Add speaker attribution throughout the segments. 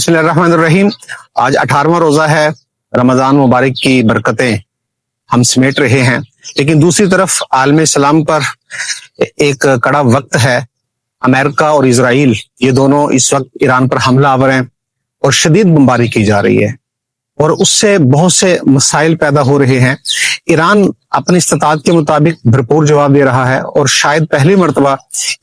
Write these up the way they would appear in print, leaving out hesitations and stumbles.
Speaker 1: بسم اللہ الرحمن الرحیم۔ آج 18واں روزہ ہے، رمضان مبارک کی برکتیں ہم سمیٹ رہے ہیں، لیکن دوسری طرف عالم اسلام پر ایک کڑا وقت ہے۔ امریکہ اور اسرائیل یہ دونوں اس وقت ایران پر حملہ آور ہیں اور شدید بمباری کی جا رہی ہے، اور اس سے بہت سے مسائل پیدا ہو رہے ہیں۔ ایران اپنی استطاعت کے مطابق بھرپور جواب دے رہا ہے، اور شاید پہلی مرتبہ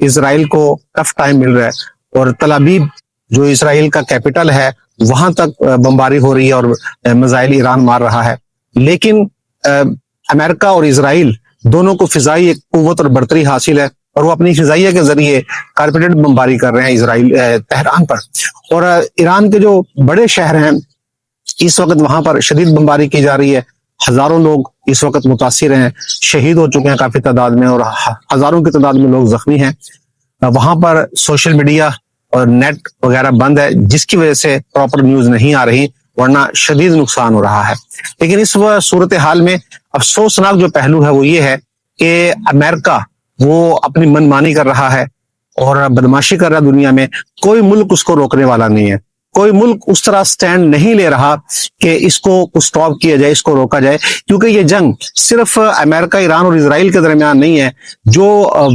Speaker 1: اسرائیل کو ٹف ٹائم مل رہا ہے، اور تل ابیب جو اسرائیل کا کیپٹل ہے وہاں تک بمباری ہو رہی ہے اور میزائل ایران مار رہا ہے۔ لیکن امریکہ اور اسرائیل دونوں کو فضائی ایک قوت اور برتری حاصل ہے، اور وہ اپنی فضائیہ کے ذریعے کارپیٹڈ بمباری کر رہے ہیں اسرائیل تہران پر، اور ایران کے جو بڑے شہر ہیں اس وقت وہاں پر شدید بمباری کی جا رہی ہے۔ ہزاروں لوگ اس وقت متاثر ہیں، شہید ہو چکے ہیں کافی تعداد میں، اور ہزاروں کی تعداد میں لوگ زخمی ہیں۔ وہاں پر سوشل میڈیا اور نیٹ وغیرہ بند ہے، جس کی وجہ سے پراپر نیوز نہیں آ رہی، ورنہ شدید نقصان ہو رہا ہے۔ لیکن اس صورتحال میں افسوسناک جو پہلو ہے وہ یہ ہے کہ امریکہ وہ اپنی من مانی کر رہا ہے اور بدماشی کر رہا ہے دنیا میں۔ کوئی ملک اس کو روکنے والا نہیں ہے، کوئی ملک اس طرح سٹینڈ نہیں لے رہا کہ اس کو سٹاپ کیا جائے، اس کو روکا جائے، کیونکہ یہ جنگ صرف امریکہ، ایران اور اسرائیل کے درمیان نہیں ہے۔ جو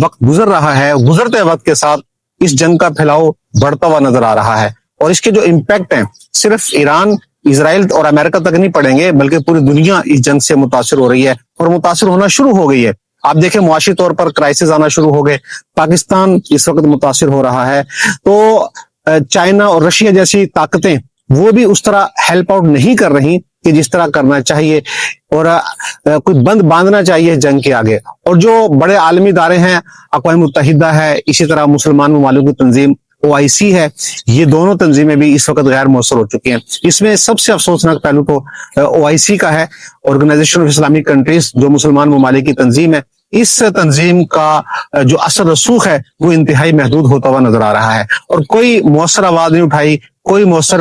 Speaker 1: وقت گزر رہا ہے، گزرتے وقت کے ساتھ اس جنگ کا پھیلاؤ بڑھتا ہوا نظر آ رہا ہے، اور اس کے جو امپیکٹ ہیں صرف ایران، اسرائیل اور امریکہ تک نہیں پڑیں گے، بلکہ پوری دنیا اس جنگ سے متاثر ہو رہی ہے، اور متاثر ہونا شروع ہو گئی ہے۔ آپ دیکھیں معاشی طور پر کرائسس آنا شروع ہو گئے، پاکستان اس وقت متاثر ہو رہا ہے، تو چائنا اور رشیا جیسی طاقتیں وہ بھی اس طرح ہیلپ آؤٹ نہیں کر رہی کہ جس طرح کرنا چاہیے، اور کوئی بند باندھنا چاہیے جنگ کے آگے۔ اور جو بڑے عالمی ادارے ہیں، اقوام متحدہ ہے، اسی طرح مسلمان ممالک کی تنظیم OIC ہے، یہ دونوں تنظیمیں بھی اس وقت غیر مؤثر ہو چکی ہیں۔ اس میں سب سے افسوسناک پہلو تو OIC کا ہے، آرگنائزیشن آف اسلامک کنٹریز، جو مسلمان ممالک کی تنظیم ہے۔ اس تنظیم کا جو اثر رسوخ ہے وہ انتہائی محدود ہوتا ہوا نظر آ رہا ہے، اور کوئی مؤثر آواز نہیں اٹھائی، کوئی مؤثر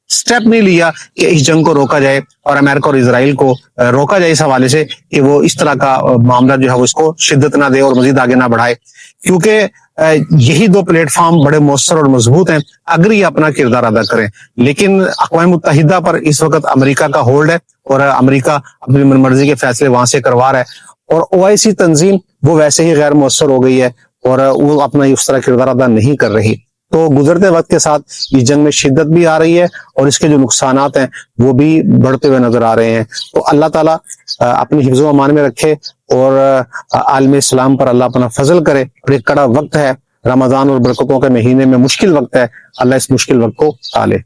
Speaker 1: سٹیپ نہیں لیا کہ اس جنگ کو روکا جائے، اور امریکہ اور اسرائیل کو روکا جائے اس حوالے سے کہ وہ اس طرح کا معاملہ جو ہے وہ اس کو شدت نہ دے اور مزید آگے نہ بڑھائے، کیونکہ یہی دو پلیٹ فارم بڑے مؤثر اور مضبوط ہیں اگر یہ اپنا کردار ادا کریں۔ لیکن اقوام متحدہ پر اس وقت امریکہ کا ہولڈ ہے، اور امریکہ اپنی من مرضی کے فیصلے وہاں سے کروا رہا ہے، اور OIC تنظیم وہ ویسے ہی غیر مؤثر ہو گئی ہے، اور وہ اپنا اس طرح کردار ادا نہیں کر رہی۔ تو گزرتے وقت کے ساتھ اس جنگ میں شدت بھی آ رہی ہے، اور اس کے جو نقصانات ہیں وہ بھی بڑھتے ہوئے نظر آ رہے ہیں۔ تو اللہ تعالیٰ اپنی حفظ و امان میں رکھے، اور عالم اسلام پر اللہ اپنا فضل کرے۔ اور ایک کڑا وقت ہے، رمضان اور برکتوں کے مہینے میں مشکل وقت ہے، اللہ اس مشکل وقت کو ٹالے۔